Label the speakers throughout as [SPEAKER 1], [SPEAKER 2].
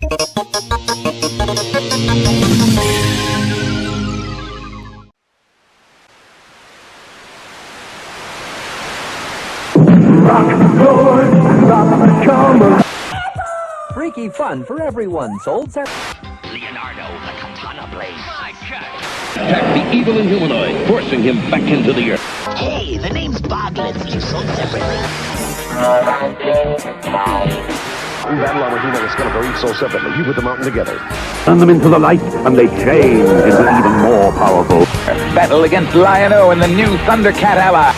[SPEAKER 1] Freaky fun for everyone. Sold
[SPEAKER 2] Leonardo, the katana blade. My God.
[SPEAKER 3] Attack the evil Inhumanoid, forcing him back into the earth.
[SPEAKER 2] Hey, the name's Boglins. You sold separately.
[SPEAKER 4] We battle our Hino and Skeletor each sold separately. You put them out together.
[SPEAKER 5] Turn them into the light, and they change into even more powerful.
[SPEAKER 6] Battle against Lion-O and the new Thundercat ally.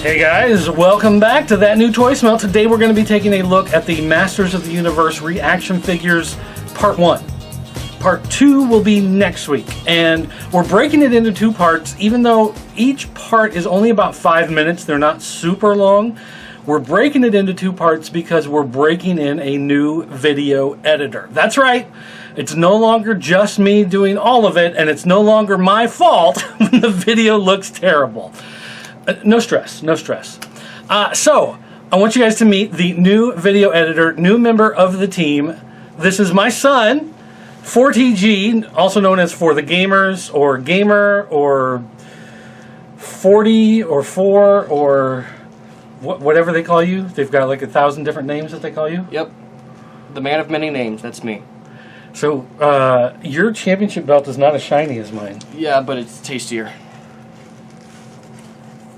[SPEAKER 7] Hey guys, welcome back to That New Toy Smell. Today we're going to be taking a look at the Masters of the Universe ReAction figures Part 1. Part 2 will be next week, and we're breaking it into two parts. Even though each part is only about 5 minutes, they're not super long. We're breaking it into two parts because we're breaking in a new video editor. That's right, it's no longer just me doing all of it, and it's no longer my fault when the video looks terrible. No stress, no stress. So, I want you guys to meet the new video editor, new member of the team. This is my son, 4TG, also known as For the Gamers, or Gamer, or 40, or 4, or whatever they call you. They've got like 1,000 different names that they call you.
[SPEAKER 8] Yep. The man of many names, that's me.
[SPEAKER 7] So, your championship belt is not as shiny as mine.
[SPEAKER 8] Yeah, but it's tastier.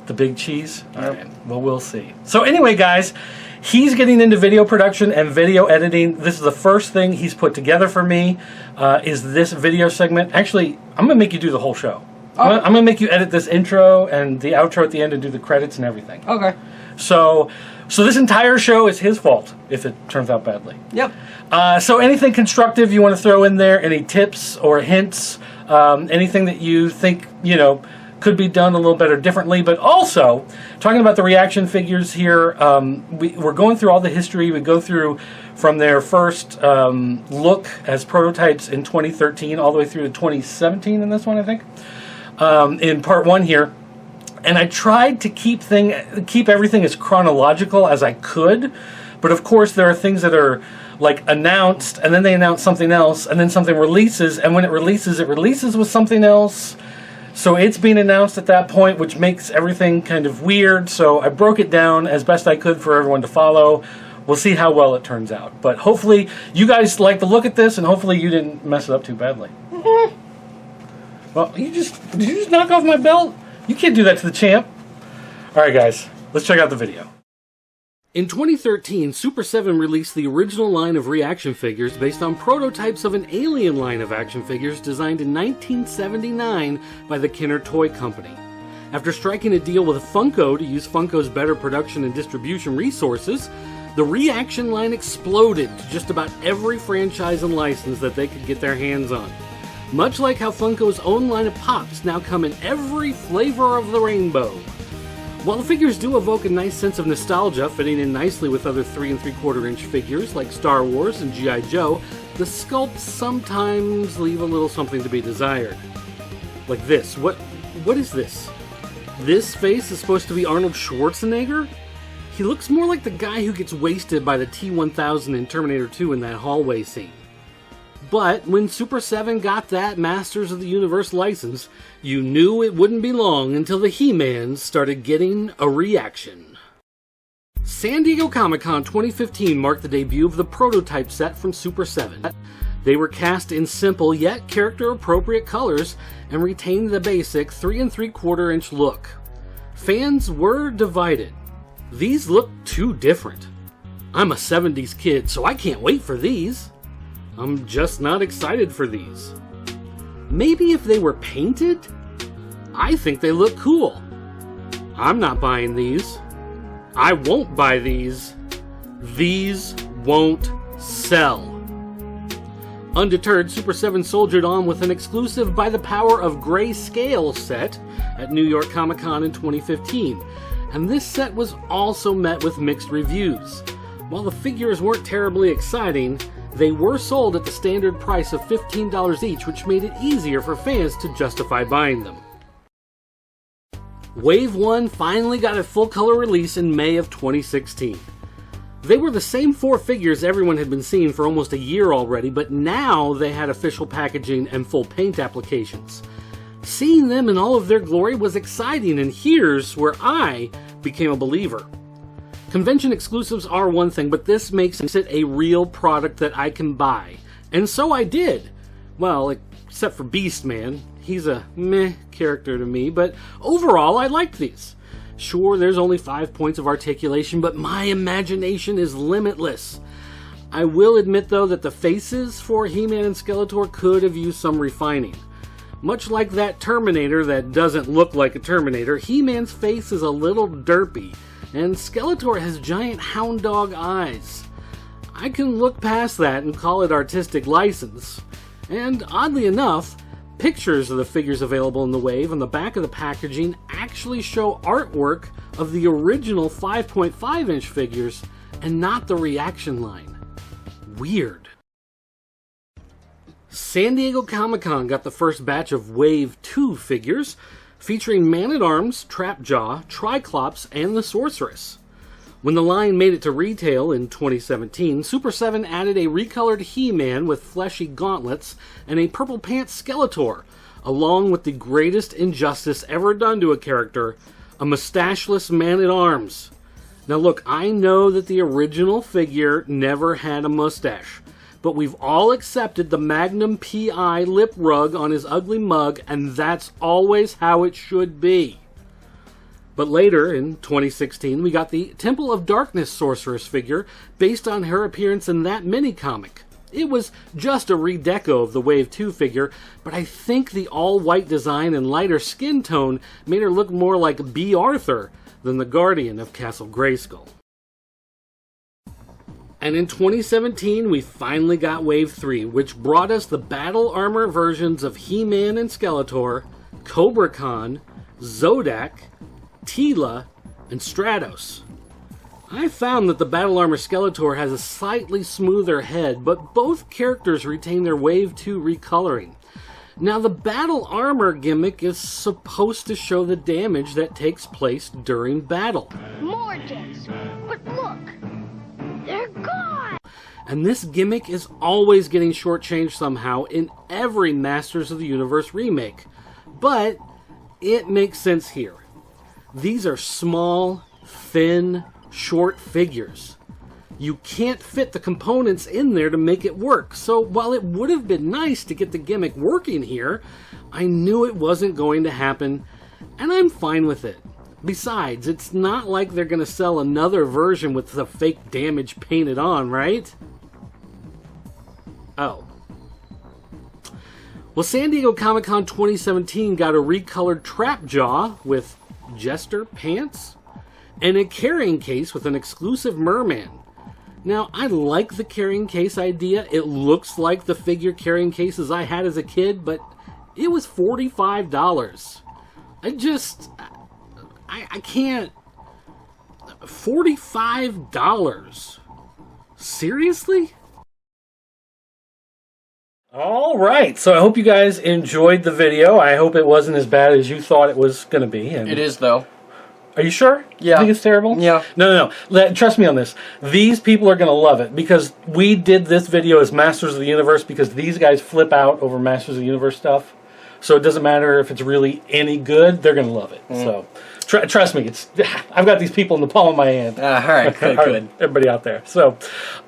[SPEAKER 7] The big cheese? Alright, well, we'll see. So anyway, guys, he's getting into video production and video editing. This is the first thing he's put together for me, is this video segment. Actually, I'm going to make you do the whole show. Oh. I'm going to make you edit this intro and the outro at the end and do the credits and everything.
[SPEAKER 8] Okay.
[SPEAKER 7] So this entire show is his fault if it turns out badly.
[SPEAKER 8] Yep.
[SPEAKER 7] So anything constructive you want to throw in there, any tips or hints, anything that you think, you know, could be done a little better differently, but also talking about the ReAction figures here, we're going through all the history. We go through from their first look as prototypes in 2013 all the way through to 2017 in this one, I think, in part 1 here. And I tried to keep everything as chronological as I could, but of course there are things that are like announced, and then they announce something else, and then something releases, and when it releases with something else. So it's being announced at that point, which makes everything kind of weird. So I broke it down as best I could for everyone to follow. We'll see how well it turns out. But hopefully you guys like the look at this, and hopefully you didn't mess it up too badly. Well, did you just knock off my belt? You can't do that to the champ. All right, guys, let's check out the video. In 2013, Super 7 released the original line of ReAction figures based on prototypes of an alien line of action figures designed in 1979 by the Kenner Toy Company. After striking a deal with Funko to use Funko's better production and distribution resources, the ReAction line exploded to just about every franchise and license that they could get their hands on. Much like how Funko's own line of Pops now come in every flavor of the rainbow. While the figures do evoke a nice sense of nostalgia, fitting in nicely with other 3 3/4 inch figures like Star Wars and G.I. Joe, the sculpts sometimes leave a little something to be desired. Like this. What is this? This face is supposed to be Arnold Schwarzenegger? He looks more like the guy who gets wasted by the T-1000 in Terminator 2 in that hallway scene. But when Super 7 got that Masters of the Universe license, you knew it wouldn't be long until the He-Mans started getting a reaction. San Diego Comic-Con 2015 marked the debut of the prototype set from Super 7. They were cast in simple yet character-appropriate colors and retained the basic 3 3/4 inch look. Fans were divided. These look too different. I'm a 70s kid, so I can't wait for these. I'm just not excited for these. Maybe if they were painted? I think they look cool. I'm not buying these. I won't buy these. These won't sell. Undeterred, Super 7 soldiered on with an exclusive By the Power of Grayscale set at New York Comic Con in 2015, and this set was also met with mixed reviews. While the figures weren't terribly exciting, they were sold at the standard price of $15 each, which made it easier for fans to justify buying them. Wave 1 finally got a full-color release in May of 2016. They were the same 4 figures everyone had been seeing for almost a year already, but now they had official packaging and full paint applications. Seeing them in all of their glory was exciting, and here's where I became a believer. Convention exclusives are one thing, but this makes it a real product that I can buy. And so I did. Well, except for Beastman. He's a meh character to me, but overall I liked these. Sure, there's only 5 points of articulation, but my imagination is limitless. I will admit, though, that the faces for He-Man and Skeletor could have used some refining. Much like that Terminator that doesn't look like a Terminator, He-Man's face is a little derpy, and Skeletor has giant hound dog eyes. I can look past that and call it artistic license. And oddly enough, pictures of the figures available in the wave on the back of the packaging actually show artwork of the original 5.5-inch figures and not the ReAction line. Weird. San Diego Comic-Con got the first batch of Wave 2 figures, featuring Man-at-Arms, Trapjaw, Triclops, and the Sorceress. When the line made it to retail in 2017, Super 7 added a recolored He-Man with fleshy gauntlets and a purple pants Skeletor, along with the greatest injustice ever done to a character, a mustacheless Man-at-Arms. Now look, I know that the original figure never had a mustache, but we've all accepted the Magnum P.I. lip rug on his ugly mug, and that's always how it should be. But later, in 2016, we got the Temple of Darkness Sorceress figure based on her appearance in that mini-comic. It was just a redeco of the Wave 2 figure, but I think the all-white design and lighter skin tone made her look more like B. Arthur than the Guardian of Castle Grayskull. And in 2017, we finally got Wave 3, which brought us the battle armor versions of He-Man and Skeletor, Cobra Khan, Zodak, Tila, and Stratos. I found that the battle armor Skeletor has a slightly smoother head, but both characters retain their Wave 2 recoloring. Now, the battle armor gimmick is supposed to show the damage that takes place during battle.
[SPEAKER 9] More discs, but look, they're gone!
[SPEAKER 7] And this gimmick is always getting shortchanged somehow in every Masters of the Universe remake. But it makes sense here. These are small, thin, short figures. You can't fit the components in there to make it work. So while it would have been nice to get the gimmick working here, I knew it wasn't going to happen, and I'm fine with it. Besides, it's not like they're going to sell another version with the fake damage painted on, right? Oh. Well, San Diego Comic-Con 2017 got a recolored Trapjaw with Jester pants and a carrying case with an exclusive merman. Now, I like the carrying case idea. It looks like the figure carrying cases I had as a kid, but it was $45. I can't. $45? Seriously? All right, so I hope you guys enjoyed the video. I hope it wasn't as bad as you thought it was going to be.
[SPEAKER 8] It is, though.
[SPEAKER 7] Are you sure?
[SPEAKER 8] Yeah.
[SPEAKER 7] You think it's terrible?
[SPEAKER 8] Yeah.
[SPEAKER 7] No. Trust me on this. These people are going to love it, because we did this video as Masters of the Universe because these guys flip out over Masters of the Universe stuff. So it doesn't matter if it's really any good, they're going to love it. So trust me, I've got these people in the palm of my hand.
[SPEAKER 8] All right, good.
[SPEAKER 7] Everybody out there. So,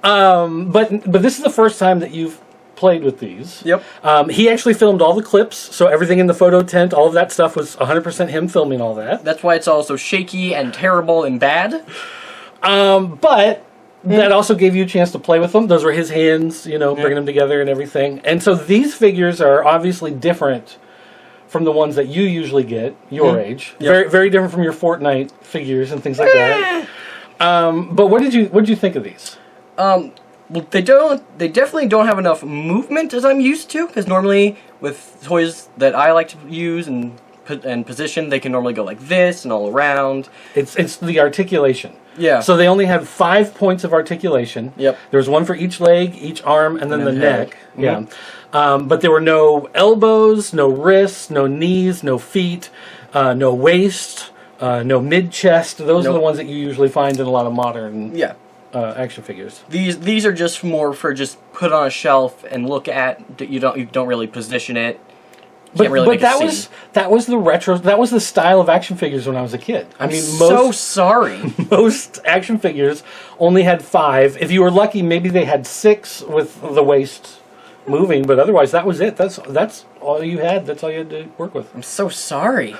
[SPEAKER 7] but this is the first time that you've played with these.
[SPEAKER 8] Yep.
[SPEAKER 7] He actually filmed all the clips, so everything in the photo tent, all of that stuff was 100% him filming all that.
[SPEAKER 8] That's why it's all so shaky and terrible and bad.
[SPEAKER 7] But that also gave you a chance to play with them. Those were his hands, bringing them together and everything. And so these figures are obviously different from the ones that you usually get, your age.
[SPEAKER 8] Yep.
[SPEAKER 7] Very, very different from your Fortnite figures and things like that. But what did you think of these?
[SPEAKER 8] Well, they definitely don't have enough movement as I'm used to, because normally with toys that I like to use and position, they can normally go like this and all around.
[SPEAKER 7] It's the articulation.
[SPEAKER 8] Yeah.
[SPEAKER 7] So they only had 5 points of articulation.
[SPEAKER 8] Yep.
[SPEAKER 7] There was one for each leg, each arm, and then the neck.
[SPEAKER 8] Mm-hmm.
[SPEAKER 7] Yeah. But there were no elbows, no wrists, no knees, no feet, no waist, no mid-chest. Those are the ones that you usually find in a lot of modern action figures.
[SPEAKER 8] These are just more for just put on a shelf and look at. You don't really position it.
[SPEAKER 7] But that was the retro. That was the style of action figures when I was a kid. I mean,
[SPEAKER 8] so sorry.
[SPEAKER 7] Most action figures only had 5. If you were lucky, maybe they had 6 with the waist moving. But otherwise, that was it. That's all you had. That's all you had to work with.
[SPEAKER 8] I'm so sorry.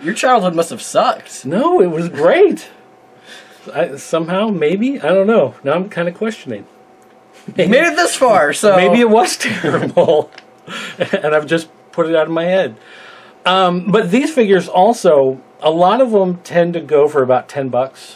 [SPEAKER 8] Your childhood must have sucked.
[SPEAKER 7] No, it was great. Somehow, maybe, I don't know. Now I'm kind of questioning.
[SPEAKER 8] You made it this far, so
[SPEAKER 7] maybe it was terrible, and I've just put it out of my head. But these figures also, a lot of them tend to go for about $10.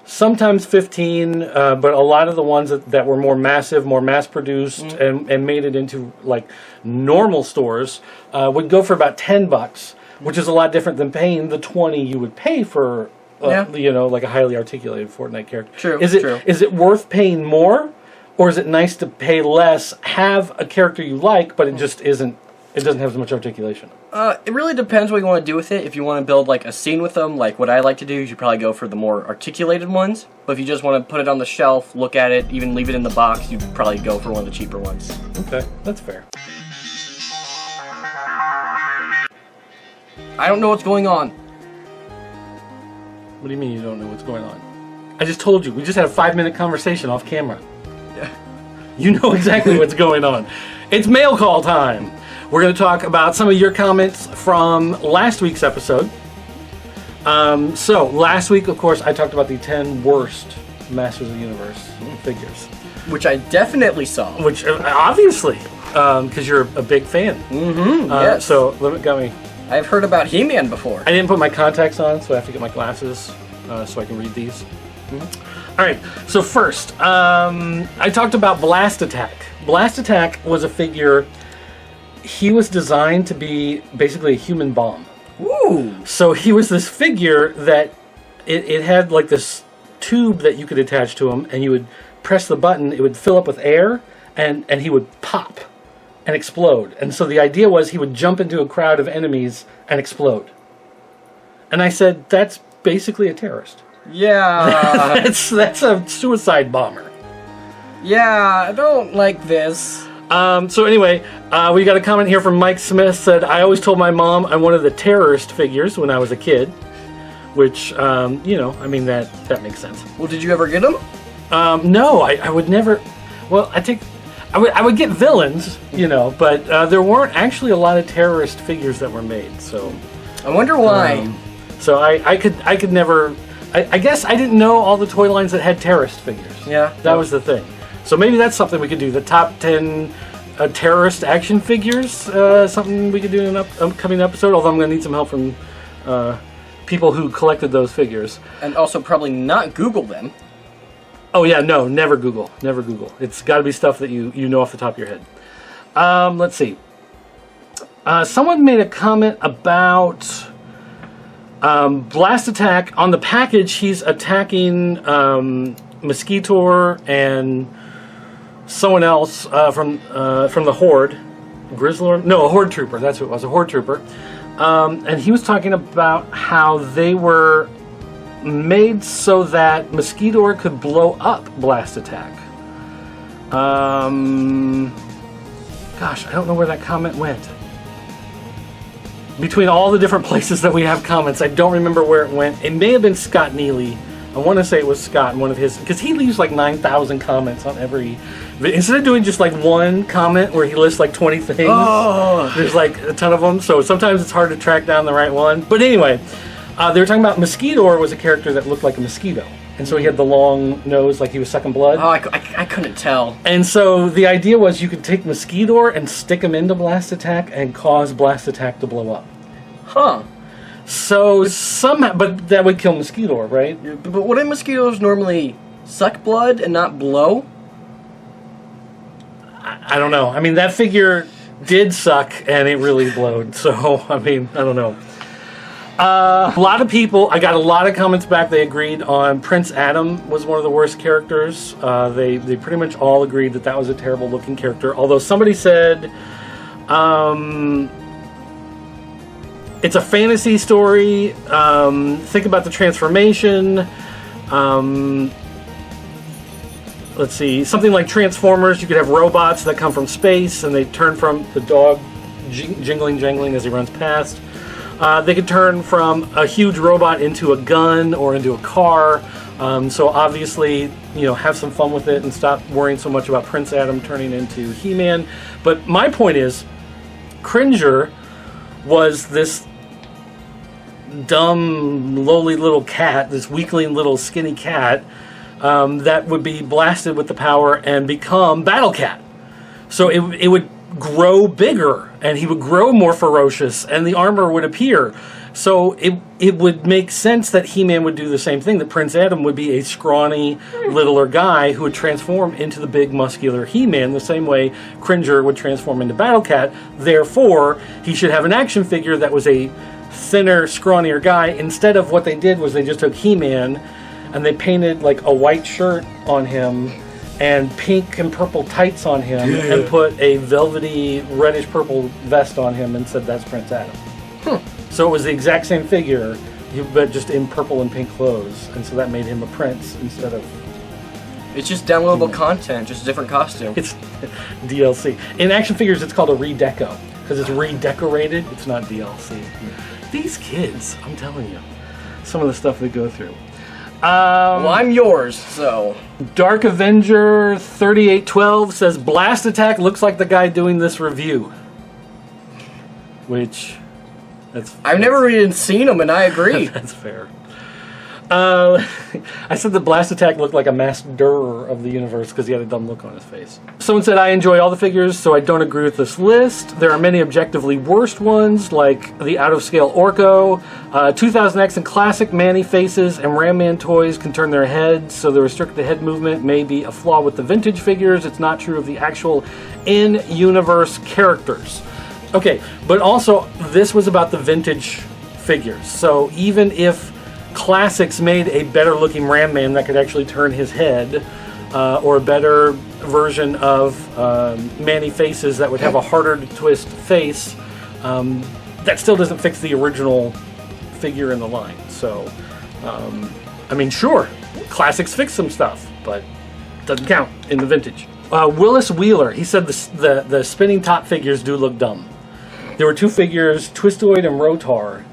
[SPEAKER 7] Sometimes 15, but a lot of the ones that were more massive, more mass-produced, and made it into like normal stores would go for about $10, which is a lot different than paying the $20 you would pay for, like a highly articulated Fortnite character.
[SPEAKER 8] True.
[SPEAKER 7] Is it worth paying more, or is it nice to pay less, have a character you like, but it just isn't? It doesn't have as much articulation.
[SPEAKER 8] It really depends what you want to do with it. If you want to build like a scene with them, like what I like to do, you should probably go for the more articulated ones. But if you just want to put it on the shelf, look at it, even leave it in the box, you'd probably go for one of the cheaper ones.
[SPEAKER 7] Okay, that's fair.
[SPEAKER 8] I don't know what's going on.
[SPEAKER 7] What do you mean you don't know what's going on? I just told you. We just had a 5-minute conversation off camera.
[SPEAKER 8] Yeah. You
[SPEAKER 7] know exactly what's going on. It's mail call time. We're going to talk about some of your comments from last week's episode. So, last week, of course, I talked about the 10 worst Masters of the Universe figures.
[SPEAKER 8] Which I definitely saw.
[SPEAKER 7] Which, obviously, because you're a big fan.
[SPEAKER 8] Mm-hmm, yes.
[SPEAKER 7] So, Limit got me.
[SPEAKER 8] I've heard about He-Man before.
[SPEAKER 7] I didn't put my contacts on, so I have to get my glasses so I can read these. Mm-hmm. All right, so first, I talked about Blast Attack. Blast Attack was a figure. He was designed to be basically a human bomb.
[SPEAKER 8] Ooh!
[SPEAKER 7] So he was this figure that it had like this tube that you could attach to him, and you would press the button, it would fill up with air, and he would pop and explode. And so the idea was he would jump into a crowd of enemies and explode. And I said, that's basically a terrorist.
[SPEAKER 8] Yeah.
[SPEAKER 7] that's a suicide bomber.
[SPEAKER 8] Yeah, I don't like this.
[SPEAKER 7] So anyway, we got a comment here from Mike Smith. Said, I always told my mom I wanted the terrorist figures when I was a kid. Which, I mean, that makes sense.
[SPEAKER 8] Well, did you ever get them?
[SPEAKER 7] No, I would never. Well, I would get villains, but there weren't actually a lot of terrorist figures that were made. So
[SPEAKER 8] I wonder why.
[SPEAKER 7] So I could never. I guess I didn't know all the toy lines that had terrorist figures.
[SPEAKER 8] Yeah.
[SPEAKER 7] That was the thing. So maybe that's something we could do. The top 10 terrorist action figures. Something we could do in an upcoming episode. Although I'm going to need some help from people who collected those figures.
[SPEAKER 8] And also probably not Google them.
[SPEAKER 7] Oh yeah, no, never Google. Never Google. It's got to be stuff that you know off the top of your head. Let's see. Someone made a comment about Blast Attack. On the package, he's attacking Mosquito and someone else from the Horde. Grizzlor? No, a Horde Trooper. That's who it was, a Horde Trooper. And he was talking about how they were made so that Mosquito could blow up Blast Attack. Gosh, I don't know where that comment went. Between all the different places that we have comments, I don't remember where it went. It may have been Scott Neely. I want to say it was Scott in one of his, because he leaves like 9,000 comments on every. Instead of doing just like one comment where he lists like 20 things, there's like a ton of them. So sometimes it's hard to track down the right one. But anyway, they were talking about Mosquito was a character that looked like a mosquito. And so he had the long nose, like he was sucking blood.
[SPEAKER 8] Oh, I couldn't tell.
[SPEAKER 7] And so the idea was you could take Mosquito and stick him into Blast Attack and cause Blast Attack to blow up.
[SPEAKER 8] Huh.
[SPEAKER 7] So somehow, but that would kill Mosquito, right?
[SPEAKER 8] But wouldn't mosquitoes normally suck blood and not blow?
[SPEAKER 7] I don't know. I mean, that figure did suck, and it really blowed. So, I mean, I don't know. A lot of people, I got a lot of comments back. They agreed on Prince Adam was one of the worst characters. They pretty much all agreed that that was a terrible looking character. Although somebody said it's a fantasy story. Think about the transformation. Let's see, something like Transformers. You could have robots that come from space and they turn from the dog jangling as he runs past. They could turn from a huge robot into a gun or into a car. So obviously, you know, have some fun with it and stop worrying so much about Prince Adam turning into He-Man. But my point is, Cringer was this dumb, lowly little cat, this weakling little skinny cat, that would be blasted with the power and become Battle Cat. So it would grow bigger, and he would grow more ferocious, and the armor would appear. So it would make sense that He-Man would do the same thing, that Prince Adam would be a scrawny, littler guy who would transform into the big, muscular He-Man, the same way Cringer would transform into Battle Cat. Therefore, he should have an action figure that was a thinner, scrawnier guy. Instead of what they did was they just took He-Man and they painted like a white shirt on him and pink and purple tights on him and put a velvety reddish purple vest on him and said that's Prince Adam. So it was the exact same figure, but just in purple and pink clothes, and so that made him a prince instead of...
[SPEAKER 8] It's just downloadable content, just a different costume.
[SPEAKER 7] It's DLC. In action figures it's called a redeco, because it's redecorated, it's not DLC. These kids, I'm telling you, some of the stuff they go through.
[SPEAKER 8] Well, I'm yours, so...
[SPEAKER 7] Dark Avenger 3812 says, Blast Attack looks like the guy doing this review. Which,
[SPEAKER 8] I've never even seen him, and I agree.
[SPEAKER 7] That's fair. I said the Blast Attack looked like a master of the universe because he had a dumb look on his face. Someone said, I enjoy all the figures, so I don't agree with this list. There are many objectively worst ones, like the out-of-scale Orko. 2000X and classic Manny faces and Ram Man toys can turn their heads, so the restricted head movement may be a flaw with the vintage figures. It's not true of the actual in-universe characters. Okay, but also, this was about the vintage figures, so even if Classics made a better looking Ram Man that could actually turn his head, or a better version of Manny faces that would have a harder to twist face, that still doesn't fix the original figure in the line. So, I mean, sure, Classics fixed some stuff, but doesn't count in the vintage. Willis Wheeler, he said the spinning top figures do look dumb. There were two figures, Twistoid and Rotar,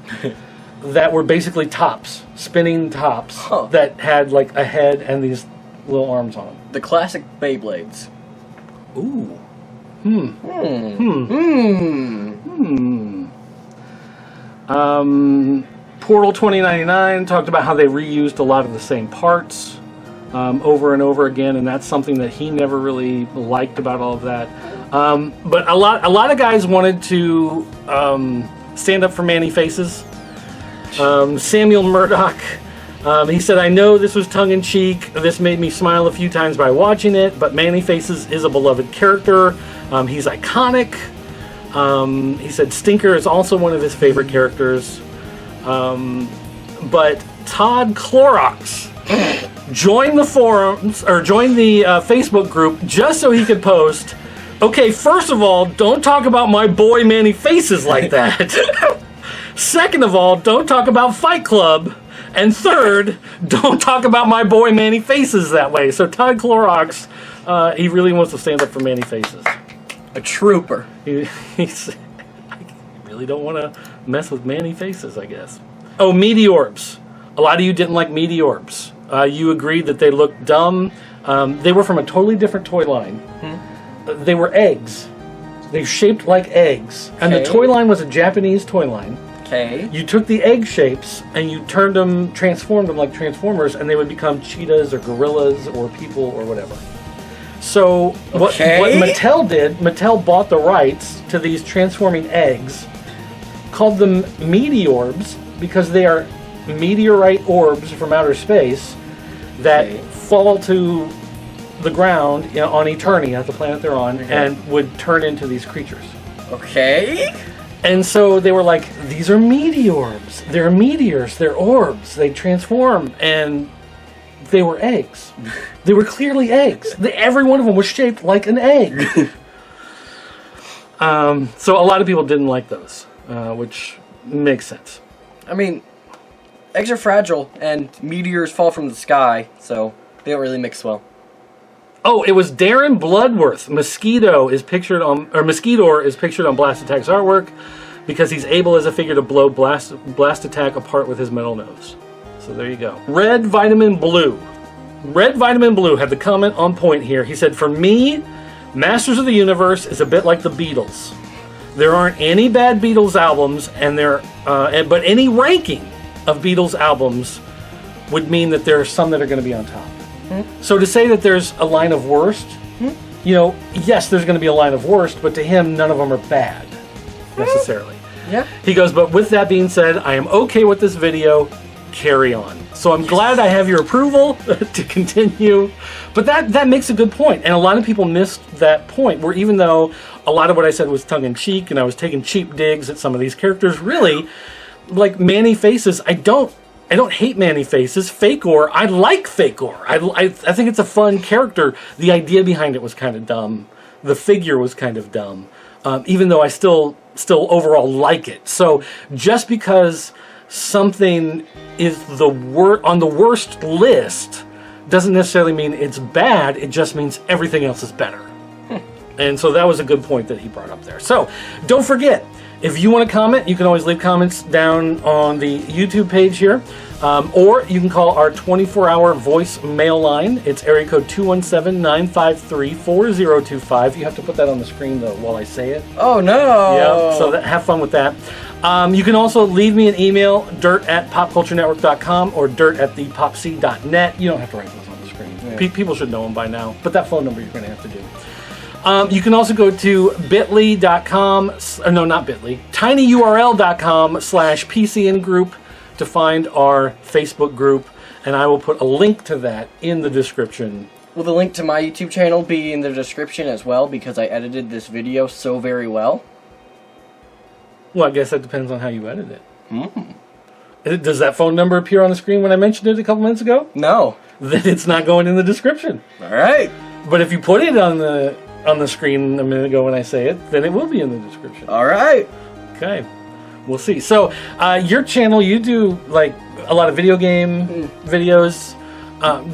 [SPEAKER 7] that were basically tops, spinning tops, that had like a head and these little arms on them.
[SPEAKER 8] The classic Beyblades.
[SPEAKER 7] Ooh. Portal 2099 talked about how they reused a lot of the same parts over and over again, and that's something that he never really liked about all of that. But a lot of guys wanted to stand up for Manny faces. Samuel Murdoch, he said, I know this was tongue-in-cheek, this made me smile a few times by watching it, but Manny Faces is a beloved character, he's iconic. He said Stinker is also one of his favorite characters, but Todd Clorox joined the forums, or joined the Facebook group just so he could post, okay, first of all, don't talk about my boy Manny Faces like that. Second of all, don't talk about Fight Club. And third, don't talk about my boy Manny Faces that way. So Todd Clorox, he really wants to stand up for Manny Faces.
[SPEAKER 8] A trooper.
[SPEAKER 7] He's I really don't want to mess with Manny Faces, I guess. Oh, Meteorbs. A lot of you didn't like Meteorbs. You agreed that they looked dumb. They were from a totally different toy line. They were eggs. They shaped like eggs. And the toy line was a Japanese toy line.
[SPEAKER 8] Okay.
[SPEAKER 7] You took the egg shapes and you turned them, transformed them like Transformers, and they would become cheetahs or gorillas or people or whatever. So what Mattel did, Mattel bought the rights to these transforming eggs, called them Meteorbs because they are meteorite orbs from outer space that fall to the ground, you know, on Eternia, that's the planet they're on, and would turn into these creatures.
[SPEAKER 8] Okay.
[SPEAKER 7] And so they were like, these are meteors. They're meteors. They're orbs. They transform. And they were eggs. They were clearly eggs. Every one of them was shaped like an egg. So a lot of people didn't like those, which makes sense.
[SPEAKER 8] I mean, eggs are fragile, and meteors fall from the sky, so they don't really mix well.
[SPEAKER 7] Oh, it was Darren Bloodworth. Mosquito is pictured on Blast Attack's artwork because he's able as a figure to blow Blast Attack apart with his metal nose. So there you go. Red Vitamin Blue. Red Vitamin Blue had the comment on point here. He said, for me, Masters of the Universe is a bit like the Beatles. There aren't any bad Beatles albums, but any ranking of Beatles albums would mean that there are some that are going to be on top. So to say that there's a line of worst, you know, yes, there's going to be a line of worst, but to him, none of them are bad, necessarily.
[SPEAKER 8] Yeah.
[SPEAKER 7] He goes, but with that being said, I am okay with this video. Carry on. So I'm glad I have your approval to continue. But that makes a good point. And a lot of people missed that point, where even though a lot of what I said was tongue-in-cheek and I was taking cheap digs at some of these characters, really, like Manny Faces, I don't hate Manny Faces. Fakor, I like Fakor. I think it's a fun character. The idea behind it was kind of dumb. The figure was kind of dumb. Even though I still overall like it. So just because something is on the worst list doesn't necessarily mean it's bad. It just means everything else is better. And so that was a good point that he brought up there. So don't forget, if you want to comment, you can always leave comments down on the YouTube page here. Or you can call our 24-hour voice mail line. It's area code 217-953-4025. You have to put that on the screen, though, while I say it.
[SPEAKER 8] Oh, no.
[SPEAKER 7] Yeah, so have fun with that. You can also leave me an email, dirt@popculturenetwork.com or dirt@thepopc.net. You don't have to write those on the screen. Yeah. People should know them by now, but that phone number you're going to have to do. You can also go to bit.ly.com, no, not bit.ly, tinyurl.com/PCN group to find our Facebook group, and I will put a link to that in the description.
[SPEAKER 8] Will the link to my YouTube channel be in the description as well, because I edited this video so very well?
[SPEAKER 7] Well, I guess that depends on how you edit it. Does that phone number appear on the screen when I mentioned it a couple minutes ago?
[SPEAKER 8] No.
[SPEAKER 7] Then it's not going in the description.
[SPEAKER 8] All right.
[SPEAKER 7] But if you put it on the screen a minute ago when I say it, then it will be in the description.
[SPEAKER 8] All right.
[SPEAKER 7] Okay. We'll see. So, your channel, you do like a lot of video game videos.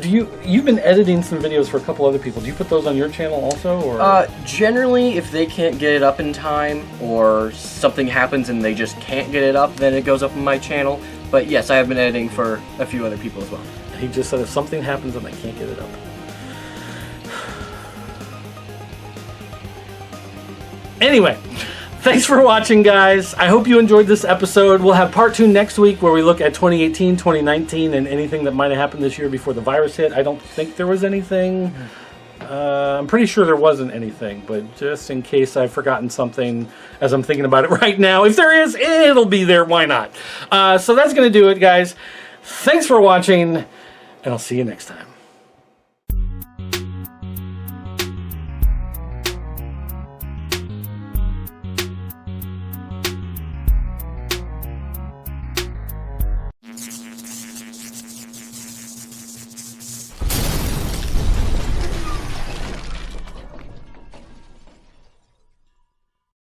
[SPEAKER 7] You've been editing some videos for a couple other people. Do you put those on your channel also, or?
[SPEAKER 8] Generally, if they can't get it up in time, or something happens and they just can't get it up, then it goes up on my channel. But yes, I have been editing for a few other people as well.
[SPEAKER 7] He just said if something happens and they can't get it up. Anyway, thanks for watching, guys. I hope you enjoyed this episode. We'll have part 2 next week where we look at 2018, 2019, and anything that might have happened this year before the virus hit. I don't think there was anything. I'm pretty sure there wasn't anything, but just in case I've forgotten something as I'm thinking about it right now, if there is, it'll be there. Why not? So that's going to do it, guys. Thanks for watching, and I'll see you next time.